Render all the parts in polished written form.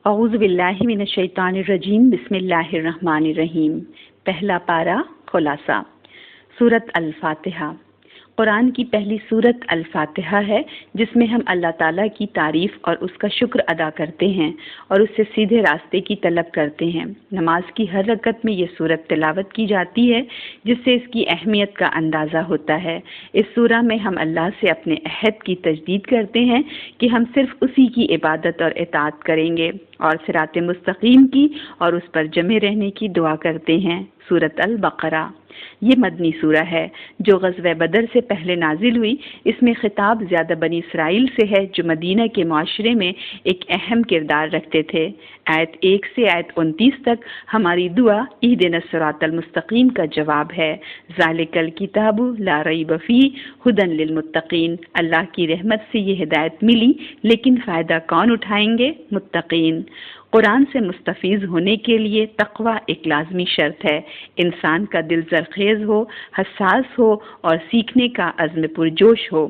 اعوذ باللہ من الشیطان الرجیم، بسم اللہ الرحمن الرحیم۔ پہلا پارہ، خلاصہ۔ سورۃ الفاتحہ قرآن کی پہلی سورت الفاتحہ ہے، جس میں ہم اللہ تعالیٰ کی تعریف اور اس کا شکر ادا کرتے ہیں اور اس سے سیدھے راستے کی طلب کرتے ہیں۔ نماز کی ہر رکعت میں یہ سورت تلاوت کی جاتی ہے، جس سے اس کی اہمیت کا اندازہ ہوتا ہے۔ اس سورہ میں ہم اللہ سے اپنے عہد کی تجدید کرتے ہیں کہ ہم صرف اسی کی عبادت اور اطاعت کریں گے اور صراط مستقیم کی اور اس پر جمے رہنے کی دعا کرتے ہیں۔ سورۃ البقرہ یہ مدنی سورہ ہے جو غزوہ بدر سے پہلے نازل ہوئی۔ اس میں خطاب زیادہ بنی اسرائیل سے ہے جو مدینہ کے معاشرے میں ایک اہم کردار رکھتے تھے۔ آیت 1 سے آیت 29 تک ہماری دعا اہدنا الصراط المستقیم کا جواب ہے۔ ذالک الکتاب لا ریب فیہ ھدی للمتقین۔ اللہ کی رحمت سے یہ ہدایت ملی، لیکن فائدہ کون اٹھائیں گے؟ متقین۔ قرآن سے مستفیض ہونے کے لیے تقوی ایک لازمی شرط ہے۔ انسان کا دل زرخیز ہو، حساس ہو اور سیکھنے کا عزم پرجوش ہو۔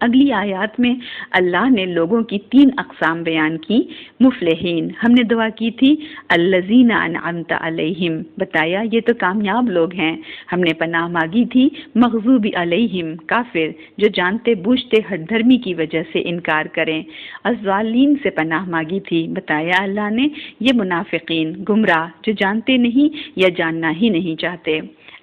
اگلی آیات میں اللہ نے لوگوں کی 3 اقسام بیان کی۔ مفلحین، ہم نے دعا کی تھی الذین انعمت علیہم، بتایا یہ تو کامیاب لوگ ہیں۔ ہم نے پناہ مانگی تھی مغضوب علیہم، کافر جو جانتے بوجھتے ہٹ دھرمی کی وجہ سے انکار کریں۔ الضالین سے پناہ مانگی تھی، بتایا اللہ نے یہ منافقین، گمراہ جو جانتے نہیں یا جاننا ہی نہیں چاہتے۔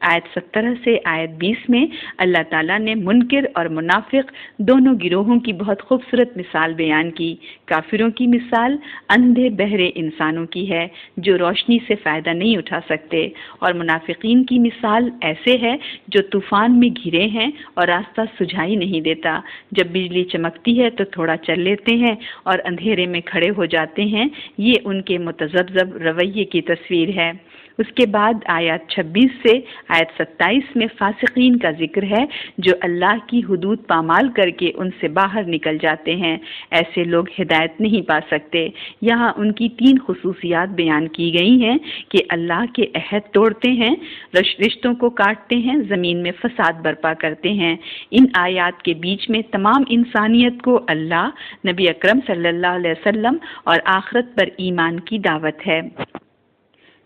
آیت 17 سے آیت 20 میں اللہ تعالیٰ نے منکر اور منافق دونوں گروہوں کی بہت خوبصورت مثال بیان کی۔ کافروں کی مثال اندھے بہرے انسانوں کی ہے جو روشنی سے فائدہ نہیں اٹھا سکتے، اور منافقین کی مثال ایسے ہے جو طوفان میں گھرے ہیں اور راستہ سجھائی نہیں دیتا۔ جب بجلی چمکتی ہے تو تھوڑا چل لیتے ہیں اور اندھیرے میں کھڑے ہو جاتے ہیں۔ یہ ان کے متذبذب رویے کی تصویر ہے۔ اس کے بعد آیات 26 سے آیت 27 میں فاسقین کا ذکر ہے جو اللہ کی حدود پامال کر کے ان سے باہر نکل جاتے ہیں۔ ایسے لوگ ہدایت نہیں پا سکتے۔ یہاں ان کی 3 خصوصیات بیان کی گئی ہیں کہ اللہ کے عہد توڑتے ہیں، رشتوں کو کاٹتے ہیں، زمین میں فساد برپا کرتے ہیں۔ ان آیات کے بیچ میں تمام انسانیت کو اللہ، نبی اکرم صلی اللہ علیہ وسلم اور آخرت پر ایمان کی دعوت ہے۔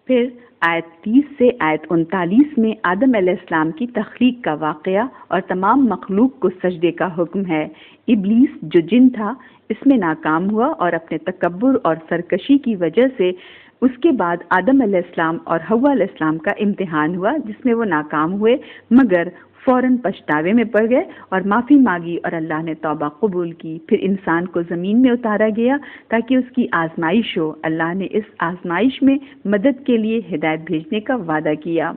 پھر آیت 30 سے آیت 39 میں آدم علیہ السلام کی تخلیق کا واقعہ اور تمام مخلوق کو سجدے کا حکم ہے۔ ابلیس جو جن تھا اس میں ناکام ہوا اور اپنے تکبر اور سرکشی کی وجہ سے اس کے بعد آدم علیہ السلام اور حوا علیہ السلام کا امتحان ہوا، جس میں وہ ناکام ہوئے، مگر فوراً پچھتاوے میں پڑ گئے اور معافی مانگی اور اللہ نے توبہ قبول کی۔ پھر انسان کو زمین میں اتارا گیا تاکہ اس کی آزمائش ہو۔ اللہ نے اس آزمائش میں مدد کے لیے ہدایت بھیجنے کا وعدہ کیا۔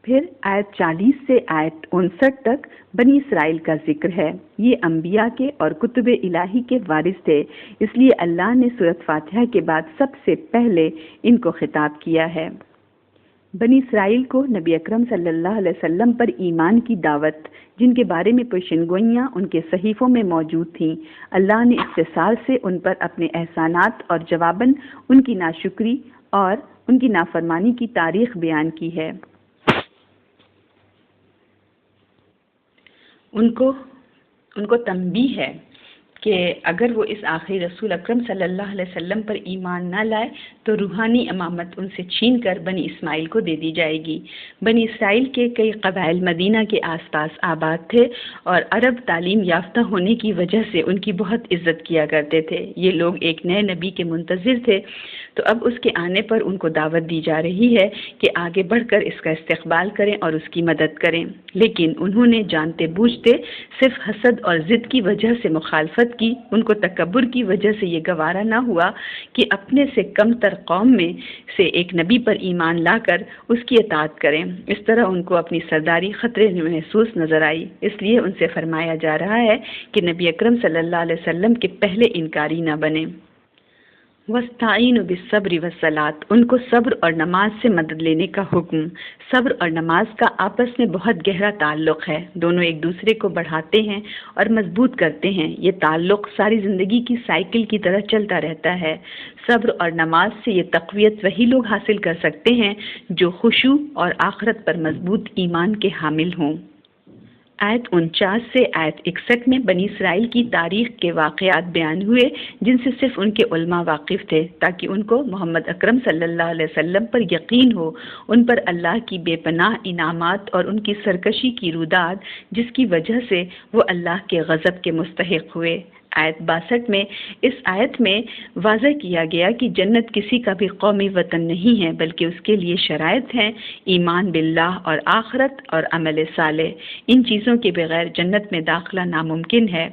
پھر آیت 40 سے آیت 59 تک بنی اسرائیل کا ذکر ہے۔ یہ انبیاء کے اور کتب الہی کے وارث تھے، اس لیے اللہ نے سورۃ فاتحہ کے بعد سب سے پہلے ان کو خطاب کیا ہے۔ بنی اسرائیل کو نبی اکرم صلی اللہ علیہ وسلم پر ایمان کی دعوت، جن کے بارے میں پیشن گوئیاں ان کے صحیفوں میں موجود تھیں، اللہ نے اختصار سے ان پر اپنے احسانات اور جواباً ان کی ناشکری اور ان کی نافرمانی کی تاریخ بیان کی ہے۔ ان کو تنبیہ ہے کہ اگر وہ اس آخری رسول اکرم صلی اللہ علیہ وسلم پر ایمان نہ لائے تو روحانی امامت ان سے چھین کر بنی اسماعیل کو دے دی جائے گی۔ بنی اسرائیل کے کئی قبائل مدینہ کے آس پاس آباد تھے اور عرب تعلیم یافتہ ہونے کی وجہ سے ان کی بہت عزت کیا کرتے تھے۔ یہ لوگ ایک نئے نبی کے منتظر تھے، تو اب اس کے آنے پر ان کو دعوت دی جا رہی ہے کہ آگے بڑھ کر اس کا استقبال کریں اور اس کی مدد کریں، لیکن انہوں نے جانتے بوجھتے صرف حسد اور ضد کی وجہ سے مخالفت کی۔ ان کو تکبر کی وجہ سے یہ گوارا نہ ہوا کہ اپنے سے کم تر قوم میں سے ایک نبی پر ایمان لا کر اس کی اطاعت کریں۔ اس طرح ان کو اپنی سرداری خطرے میں محسوس نظر آئی، اس لیے ان سے فرمایا جا رہا ہے کہ نبی اکرم صلی اللہ علیہ وسلم کے پہلے انکاری نہ بنیں۔ وَاسْتَعِینُوا بِالصَّبْرِ وَالصَّلَاةِ، ان کو صبر اور نماز سے مدد لینے کا حکم۔ صبر اور نماز کا آپس میں بہت گہرا تعلق ہے، دونوں ایک دوسرے کو بڑھاتے ہیں اور مضبوط کرتے ہیں۔ یہ تعلق ساری زندگی کی سائیکل کی طرح چلتا رہتا ہے۔ صبر اور نماز سے یہ تقویت وہی لوگ حاصل کر سکتے ہیں جو خشوع اور آخرت پر مضبوط ایمان کے حامل ہوں۔ آیت 49 سے آیت 61 میں بنی اسرائیل کی تاریخ کے واقعات بیان ہوئے جن سے صرف ان کے علماء واقف تھے، تاکہ ان کو محمد اکرم صلی اللہ علیہ وسلم پر یقین ہو، ان پر اللہ کی بے پناہ انعامات اور ان کی سرکشی کی روداد جس کی وجہ سے وہ اللہ کے غضب کے مستحق ہوئے۔ آیت 62 میں اس آیت میں واضح کیا گیا کہ جنت کسی کا بھی قومی وطن نہیں ہے، بلکہ اس کے لیے شرائط ہیں: ایمان باللہ اور آخرت اور عمل صالح۔ ان چیزوں کے بغیر جنت میں داخلہ ناممکن ہے۔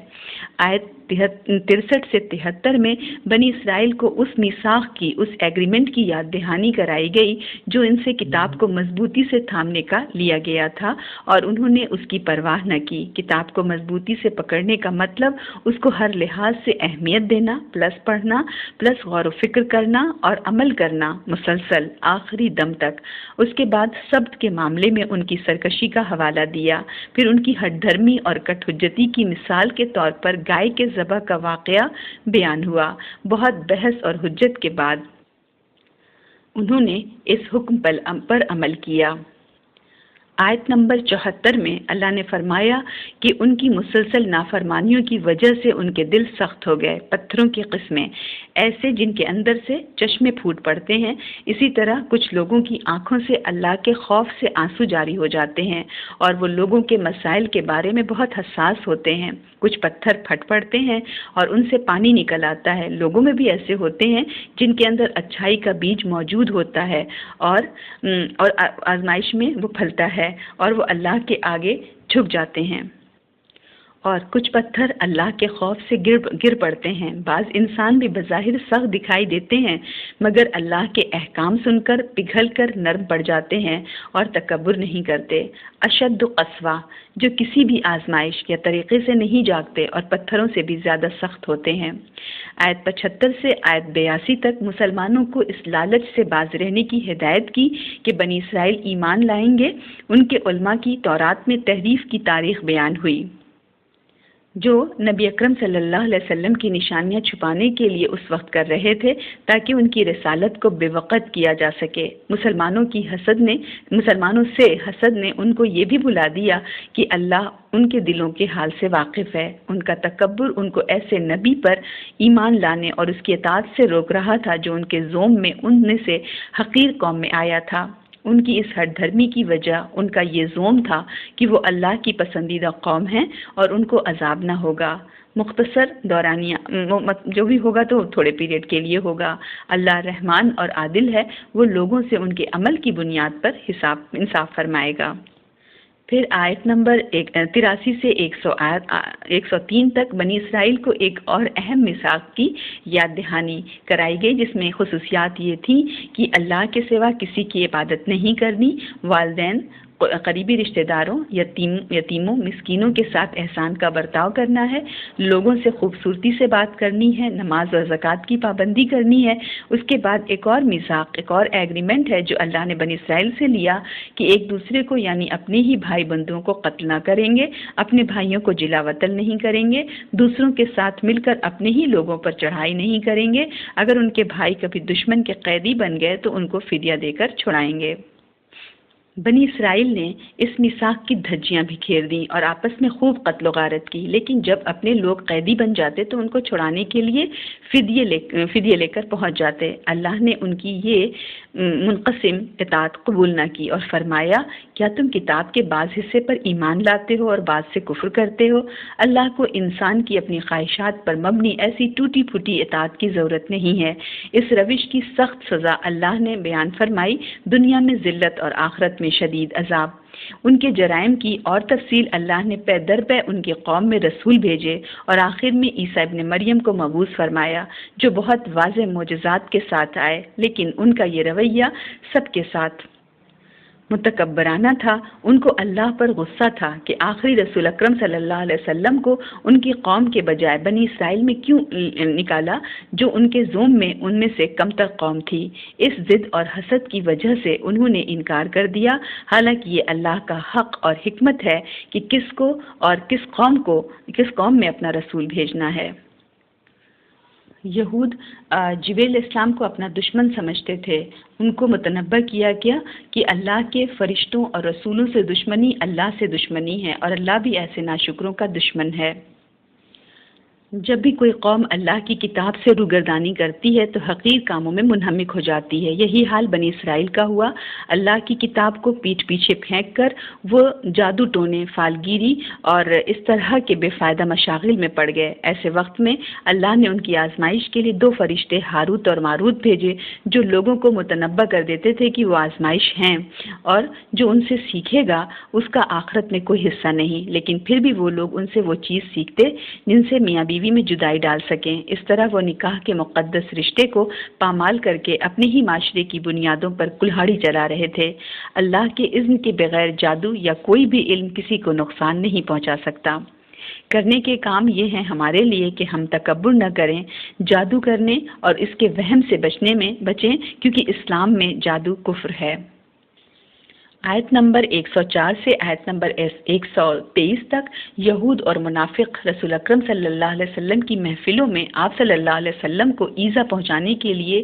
آیت 63 سے 73 میں بنی اسرائیل کو اس میثاق کی، اس ایگریمنٹ کی یاد دہانی کرائی گئی جو ان سے کتاب کو مضبوطی سے تھامنے کا لیا گیا تھا، اور انہوں نے اس کی پرواہ نہ کی۔ کتاب کو مضبوطی سے پکڑنے کا مطلب اس کو ہر لحاظ سے اہمیت دینا، پلس پڑھنا، پلس غور و فکر کرنا اور عمل کرنا مسلسل آخری دم تک۔ اس کے بعد سبت کے معاملے میں ان کی سرکشی کا حوالہ دیا، پھر ان کی ہٹ دھرمی اور کٹ حجتی کی مثال کے طور پر گائے کے ذبح کا واقعہ بیان ہوا۔ بہت بحث اور حجت کے بعد انہوں نے اس حکم پر عمل کیا۔ آیت نمبر 74 میں اللہ نے فرمایا کہ ان کی مسلسل نافرمانیوں کی وجہ سے ان کے دل سخت ہو گئے، پتھروں کی قسمیں ایسے جن کے اندر سے چشمے پھوٹ پڑتے ہیں۔ اسی طرح کچھ لوگوں کی آنکھوں سے اللہ کے خوف سے آنسو جاری ہو جاتے ہیں، اور وہ لوگوں کے مسائل کے بارے میں بہت حساس ہوتے ہیں۔ کچھ پتھر پھٹ پڑتے ہیں اور ان سے پانی نکل آتا ہے۔ لوگوں میں بھی ایسے ہوتے ہیں جن کے اندر اچھائی کا بیج موجود ہوتا ہے، اور آزمائش میں وہ پھلتا ہے اور وہ اللہ کے آگے جھک جاتے ہیں۔ اور کچھ پتھر اللہ کے خوف سے گر پڑتے ہیں۔ بعض انسان بھی بظاہر سخت دکھائی دیتے ہیں، مگر اللہ کے احکام سن کر پگھل کر نرم پڑ جاتے ہیں اور تکبر نہیں کرتے۔ اشد قسوہ، جو کسی بھی آزمائش یا طریقے سے نہیں جاگتے اور پتھروں سے بھی زیادہ سخت ہوتے ہیں۔ آیت 75 سے آیت 82 تک مسلمانوں کو اس لالچ سے باز رہنے کی ہدایت کی کہ بنی اسرائیل ایمان لائیں گے۔ ان کے علماء کی تورات میں تحریف کی تاریخ بیان ہوئی، جو نبی اکرم صلی اللہ علیہ وسلم کی نشانیاں چھپانے کے لیے اس وقت کر رہے تھے تاکہ ان کی رسالت کو بے وقت کیا جا سکے۔ مسلمانوں سے حسد نے ان کو یہ بھی بھلا دیا کہ اللہ ان کے دلوں کے حال سے واقف ہے۔ ان کا تکبر ان کو ایسے نبی پر ایمان لانے اور اس کی اطاعت سے روک رہا تھا جو ان کے زوم میں ان میں سے حقیر قوم میں آیا تھا۔ ان کی اس ہٹ دھرمی کی وجہ ان کا یہ زوم تھا کہ وہ اللہ کی پسندیدہ قوم ہیں اور ان کو عذاب نہ ہوگا۔ مختصر دورانیہ جو بھی ہوگا تو تھوڑے پیریڈ کے لیے ہوگا۔ اللہ رحمان اور عادل ہے، وہ لوگوں سے ان کے عمل کی بنیاد پر انصاف فرمائے گا۔ پھر آیت نمبر 83 سے 103 تک بنی اسرائیل کو ایک اور اہم میثاق کی یاد دہانی کرائی گئی، جس میں خصوصیات یہ تھیں کہ اللہ کے سوا کسی کی عبادت نہیں کرنی، والدین، قریبی رشتہ داروں، یتیموں، مسکینوں کے ساتھ احسان کا برتاؤ کرنا ہے، لوگوں سے خوبصورتی سے بات کرنی ہے، نماز اور زکوٰۃ کی پابندی کرنی ہے۔ اس کے بعد ایک اور میثاق، ایک اور ایگریمنٹ ہے جو اللہ نے بنی اسرائیل سے لیا کہ ایک دوسرے کو یعنی اپنے ہی بھائی بندوں کو قتل نہ کریں گے، اپنے بھائیوں کو جلا وطن نہیں کریں گے، دوسروں کے ساتھ مل کر اپنے ہی لوگوں پر چڑھائی نہیں کریں گے، اگر ان کے بھائی کبھی دشمن کے قیدی بن گئے تو ان کو فدیہ دے کر چھڑائیں گے۔ بنی اسرائیل نے اس میثاق کی دھجیاں بکھیر دیں اور آپس میں خوب قتل و غارت کی، لیکن جب اپنے لوگ قیدی بن جاتے تو ان کو چھڑانے کے لیے فدیے لے کر پہنچ جاتے۔ اللہ نے ان کی یہ منقسم اطاعت قبول نہ کی اور فرمایا، کیا تم کتاب کے بعض حصے پر ایمان لاتے ہو اور بعض سے کفر کرتے ہو؟ اللہ کو انسان کی اپنی خواہشات پر مبنی ایسی ٹوٹی پھوٹی اطاعت کی ضرورت نہیں ہے۔ اس روش کی سخت سزا اللہ نے بیان فرمائی، دنیا میں ذلت اور آخرت میں شدید عذاب۔ ان کے جرائم کی اور تفصیل اللہ نے پے در پے ان کی قوم میں رسول بھیجے اور آخر میں عیسیٰ ابن مریم کو مبعوث فرمایا جو بہت واضح معجزات کے ساتھ آئے، لیکن ان کا یہ رویہ سب کے ساتھ متکبرانہ تھا۔ ان کو اللہ پر غصہ تھا کہ آخری رسول اکرم صلی اللہ علیہ وسلم کو ان کی قوم کے بجائے بنی اسرائیل میں کیوں نکالا جو ان کے زوم میں ان میں سے کم تر قوم تھی۔ اس ضد اور حسد کی وجہ سے انہوں نے انکار کر دیا، حالانکہ یہ اللہ کا حق اور حکمت ہے کہ کس کو اور کس قوم میں اپنا رسول بھیجنا ہے۔ یہود جبریل السلام کو اپنا دشمن سمجھتے تھے۔ ان کو متنبہ کیا گیا کہ اللہ کے فرشتوں اور رسولوں سے دشمنی اللہ سے دشمنی ہے، اور اللہ بھی ایسے ناشکروں کا دشمن ہے۔ جب بھی کوئی قوم اللہ کی کتاب سے روگردانی کرتی ہے تو حقیر کاموں میں منہمک ہو جاتی ہے۔ یہی حال بنی اسرائیل کا ہوا۔ اللہ کی کتاب کو پیٹھ پیچھے پھینک کر وہ جادو ٹونے، فالگیری اور اس طرح کے بے فائدہ مشاغل میں پڑ گئے۔ ایسے وقت میں اللہ نے ان کی آزمائش کے لیے 2 فرشتے ہاروت اور ماروت بھیجے، جو لوگوں کو متنبہ کر دیتے تھے کہ وہ آزمائش ہیں اور جو ان سے سیکھے گا اس کا آخرت میں کوئی حصہ نہیں، لیکن پھر بھی وہ لوگ ان سے وہ چیز سیکھتے جن سے میاں بیوی میں جدائی ڈال سکیں۔ اس طرح وہ نکاح کے مقدس رشتے کو پامال کر کے اپنے ہی معاشرے کی بنیادوں پر کلہاڑی چلا رہے تھے۔ اللہ کے اذن کے بغیر جادو یا کوئی بھی علم کسی کو نقصان نہیں پہنچا سکتا۔ کرنے کے کام یہ ہیں ہمارے لیے کہ ہم تکبر نہ کریں جادو کرنے اور اس کے وہم سے بچیں، کیونکہ اسلام میں جادو کفر ہے۔ آیت نمبر 104 سے آیت نمبر 123 تک یہود اور منافق رسول اکرم صلی اللہ علیہ وسلم کی محفلوں میں آپ صلی اللہ علیہ وسلم کو ایذا پہنچانے کے لیے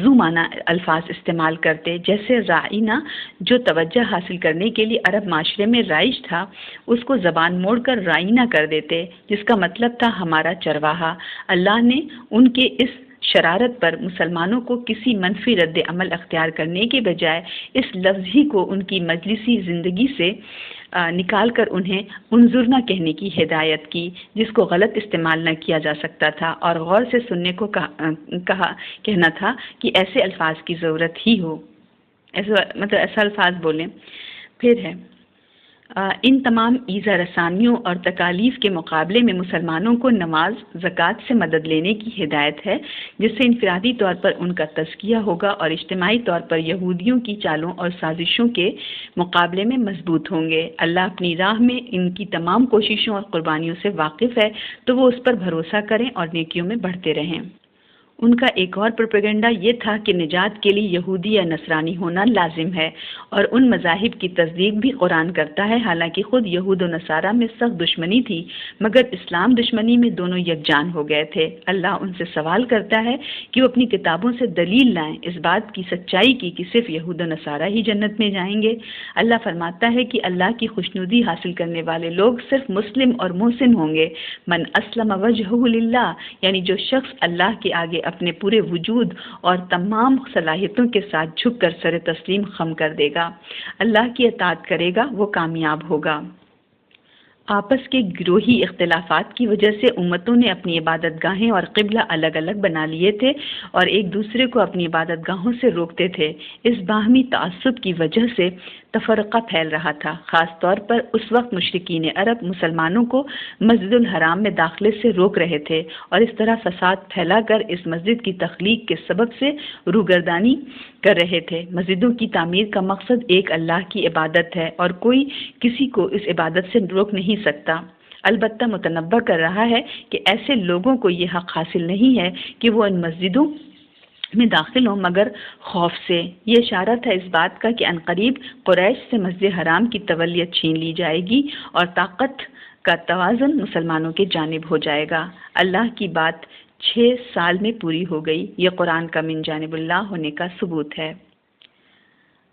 ذو معنی الفاظ استعمال کرتے، جیسے رائنا جو توجہ حاصل کرنے کے لیے عرب معاشرے میں رائج تھا، اس کو زبان موڑ کر رائنا کر دیتے، جس کا مطلب تھا ہمارا چرواہا۔ اللہ نے ان کے اس شرارت پر مسلمانوں کو کسی منفی رد عمل اختیار کرنے کے بجائے اس لفظ ہی کو ان کی مجلسی زندگی سے نکال کر انہیں انظرنا کہنے کی ہدایت کی، جس کو غلط استعمال نہ کیا جا سکتا تھا، اور غور سے سننے کو کہنا تھا کہ ایسے الفاظ کی ضرورت ہی ہو، ایسا الفاظ بولیں۔ پھر ہے ان تمام ایذا رسانیوں اور تکالیف کے مقابلے میں مسلمانوں کو نماز، زکوٰۃ سے مدد لینے کی ہدایت ہے، جس سے انفرادی طور پر ان کا تزکیہ ہوگا اور اجتماعی طور پر یہودیوں کی چالوں اور سازشوں کے مقابلے میں مضبوط ہوں گے۔ اللہ اپنی راہ میں ان کی تمام کوششوں اور قربانیوں سے واقف ہے، تو وہ اس پر بھروسہ کریں اور نیکیوں میں بڑھتے رہیں۔ ان کا ایک اور پروپیگنڈا یہ تھا کہ نجات کے لیے یہودی یا نصرانی ہونا لازم ہے، اور ان مذاہب کی تصدیق بھی قرآن کرتا ہے۔ حالانکہ خود یہود و نصارہ میں سخت دشمنی تھی، مگر اسلام دشمنی میں دونوں یکجان ہو گئے تھے۔ اللہ ان سے سوال کرتا ہے کہ وہ اپنی کتابوں سے دلیل لائیں اس بات کی سچائی کی کہ صرف یہود و نصارہ ہی جنت میں جائیں گے۔ اللہ فرماتا ہے کہ اللہ کی خوشنودی حاصل کرنے والے لوگ صرف مسلم اور محسن ہوں گے۔ من اسلم وجہہ للہ، یعنی جو شخص اللہ کے آگے اپنے پورے وجود اور تمام صلاحیتوں کے ساتھ جھک کر سر تسلیم خم کر دے گا، اللہ کی اطاعت کرے گا، وہ کامیاب ہوگا۔ آپس کے گروہی اختلافات کی وجہ سے امتوں نے اپنی عبادت گاہیں اور قبلہ الگ الگ بنا لیے تھے اور ایک دوسرے کو اپنی عبادت گاہوں سے روکتے تھے۔ اس باہمی تعصب کی وجہ سے تفرقہ پھیل رہا تھا، خاص طور پر اس وقت مشرکین عرب مسلمانوں کو مسجد الحرام میں داخلے سے روک رہے تھے اور اس طرح فساد پھیلا کر اس مسجد کی تخلیق کے سبب سے روگردانی کر رہے تھے۔ مسجدوں کی تعمیر کا مقصد ایک اللہ کی عبادت ہے اور کوئی کسی کو اس عبادت سے روک نہیں سکتا۔ البتہ متنبہ کر رہا ہے کہ ایسے لوگوں کو یہ حق حاصل نہیں ہے کہ وہ ان مسجدوں میں داخل ہوں مگر خوف سے۔ یہ اشارہ تھا اس بات کا کہ عنقریب قریش سے مسجد حرام کی تولیت چھین لی جائے گی اور طاقت کا توازن مسلمانوں کے جانب ہو جائے گا۔ اللہ کی بات 6 سال میں پوری ہو گئی۔ یہ قرآن کا من جانب اللہ ہونے کا ثبوت ہے۔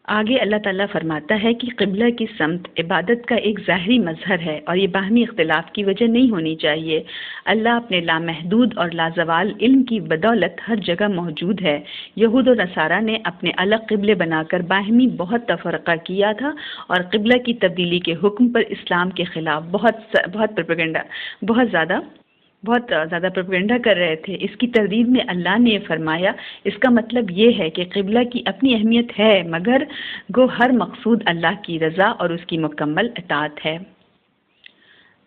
آگے اللہ تعالیٰ فرماتا ہے کہ قبلہ کی سمت عبادت کا ایک ظاہری مظہر ہے اور یہ باہمی اختلاف کی وجہ نہیں ہونی چاہیے۔ اللہ اپنے لامحدود اور لازوال علم کی بدولت ہر جگہ موجود ہے۔ یہود و نصارہ نے اپنے الگ قبلے بنا کر باہمی بہت تفرقہ کیا تھا اور قبلہ کی تبدیلی کے حکم پر اسلام کے خلاف بہت زیادہ پروپیگنڈا کر رہے تھے۔ اس کی تردید میں اللہ نے فرمایا، اس کا مطلب یہ ہے کہ قبلہ کی اپنی اہمیت ہے مگر گو ہر مقصود اللہ کی رضا اور اس کی مکمل اطاعت ہے۔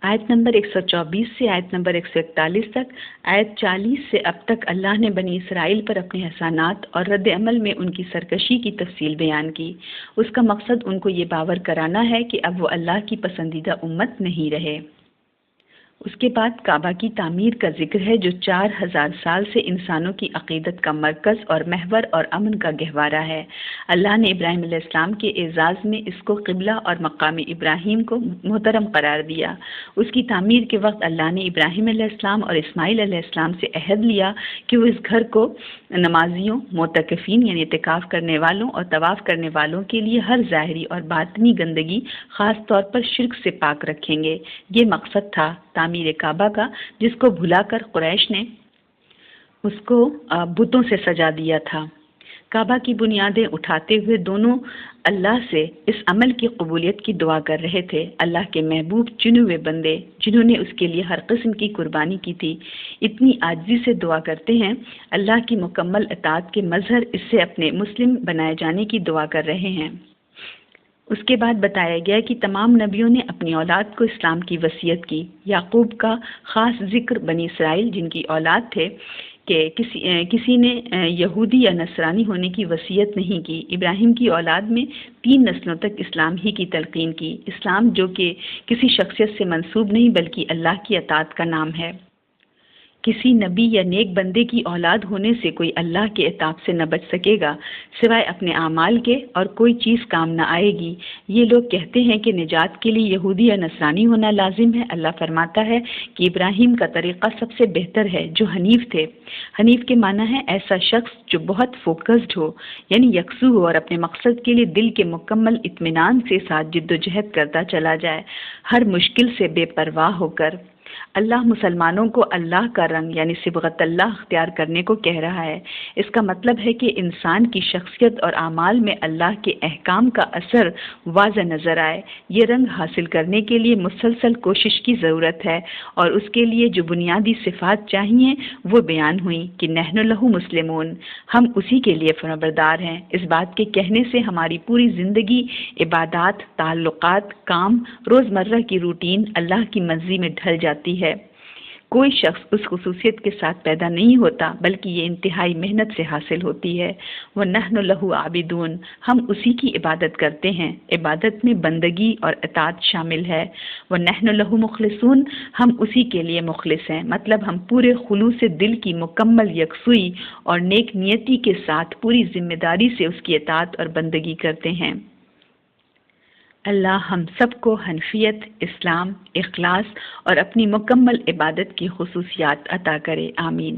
آیت نمبر 124 سے آیت نمبر 141 تک۔ آیت 40 سے اب تک اللہ نے بنی اسرائیل پر اپنے احسانات اور رد عمل میں ان کی سرکشی کی تفصیل بیان کی۔ اس کا مقصد ان کو یہ باور کرانا ہے کہ اب وہ اللہ کی پسندیدہ امت نہیں رہے۔ اس کے بعد کعبہ کی تعمیر کا ذکر ہے جو 4000 سال سے انسانوں کی عقیدت کا مرکز اور محور اور امن کا گہوارہ ہے۔ اللہ نے ابراہیم علیہ السلام کے اعزاز میں اس کو قبلہ اور مقام ابراہیم کو محترم قرار دیا۔ اس کی تعمیر کے وقت اللہ نے ابراہیم علیہ السلام اور اسماعیل علیہ السلام سے عہد لیا کہ وہ اس گھر کو نمازیوں، معتکفین یعنی اعتکاف کرنے والوں اور طواف کرنے والوں کے لیے ہر ظاہری اور باطنی گندگی خاص طور پر شرک سے پاک رکھیں گے۔ یہ مقصد تھا تعمیر کعبہ کا، جس کو بھلا کر قریش نے اس کو بتوں سے سجا دیا تھا۔ کعبہ کی بنیادیں اٹھاتے ہوئے دونوں اللہ سے اس عمل کی قبولیت کی دعا کر رہے تھے۔ اللہ کے محبوب چنے ہوئے بندے جنہوں نے اس کے لیے ہر قسم کی قربانی کی تھی اتنی عاجزی سے دعا کرتے ہیں۔ اللہ کی مکمل اطاعت کے مظہر اس سے اپنے مسلم بنائے جانے کی دعا کر رہے ہیں۔ اس کے بعد بتایا گیا کہ تمام نبیوں نے اپنی اولاد کو اسلام کی وصیت کی۔ یعقوب کا خاص ذکر بنی اسرائیل جن کی اولاد تھے کہ کسی نے یہودی یا نصرانی ہونے کی وصیت نہیں کی۔ ابراہیم کی اولاد میں 3 نسلوں تک اسلام ہی کی تلقین کی۔ اسلام جو کہ کسی شخصیت سے منسوب نہیں بلکہ اللہ کی اطاعت کا نام ہے۔ کسی نبی یا نیک بندے کی اولاد ہونے سے کوئی اللہ کے عتاب سے نہ بچ سکے گا سوائے اپنے اعمال کے، اور کوئی چیز کام نہ آئے گی۔ یہ لوگ کہتے ہیں کہ نجات کے لیے یہودی یا نصرانی ہونا لازم ہے۔ اللہ فرماتا ہے کہ ابراہیم کا طریقہ سب سے بہتر ہے جو حنیف تھے۔ حنیف کے معنی ہے ایسا شخص جو بہت فوکسڈ ہو، یعنی یکسو ہو اور اپنے مقصد کے لیے دل کے مکمل اطمینان کے ساتھ جد و جہد کرتا چلا جائے، ہر مشکل سے بے پرواہ ہو کر۔ اللہ مسلمانوں کو اللہ کا رنگ یعنی صبغت اللہ اختیار کرنے کو کہہ رہا ہے۔ اس کا مطلب ہے کہ انسان کی شخصیت اور اعمال میں اللہ کے احکام کا اثر واضح نظر آئے۔ یہ رنگ حاصل کرنے کے لیے مسلسل کوشش کی ضرورت ہے، اور اس کے لیے جو بنیادی صفات چاہیے وہ بیان ہوئیں کہ نحن لہ مسلمون، ہم اسی کے لیے فرمانبردار ہیں۔ اس بات کے کہنے سے ہماری پوری زندگی، عبادات، تعلقات، کام، روزمرہ کی روٹین اللہ کی مرضی میں ڈھل جاتی ہے۔ کوئی شخص اس خصوصیت کے ساتھ پیدا نہیں ہوتا بلکہ یہ انتہائی محنت سے حاصل ہوتی ہے۔ وَنَحْنُ لَهُ عَابِدُونَ، ہم اسی کی عبادت کرتے ہیں۔ عبادت میں بندگی اور اطاعت شامل ہے۔ وَنَحْنُ لَهُ مُخْلِصُونَ، ہم اسی کے لیے مخلص ہیں، مطلب ہم پورے خلوص دل کی مکمل یکسوئی اور نیک نیتی کے ساتھ پوری ذمہ داری سے اس کی اطاعت اور بندگی کرتے ہیں۔ اللہ ہم سب کو حنفیت، اسلام، اخلاص اور اپنی مکمل عبادت کی خصوصیات عطا کرے، آمین۔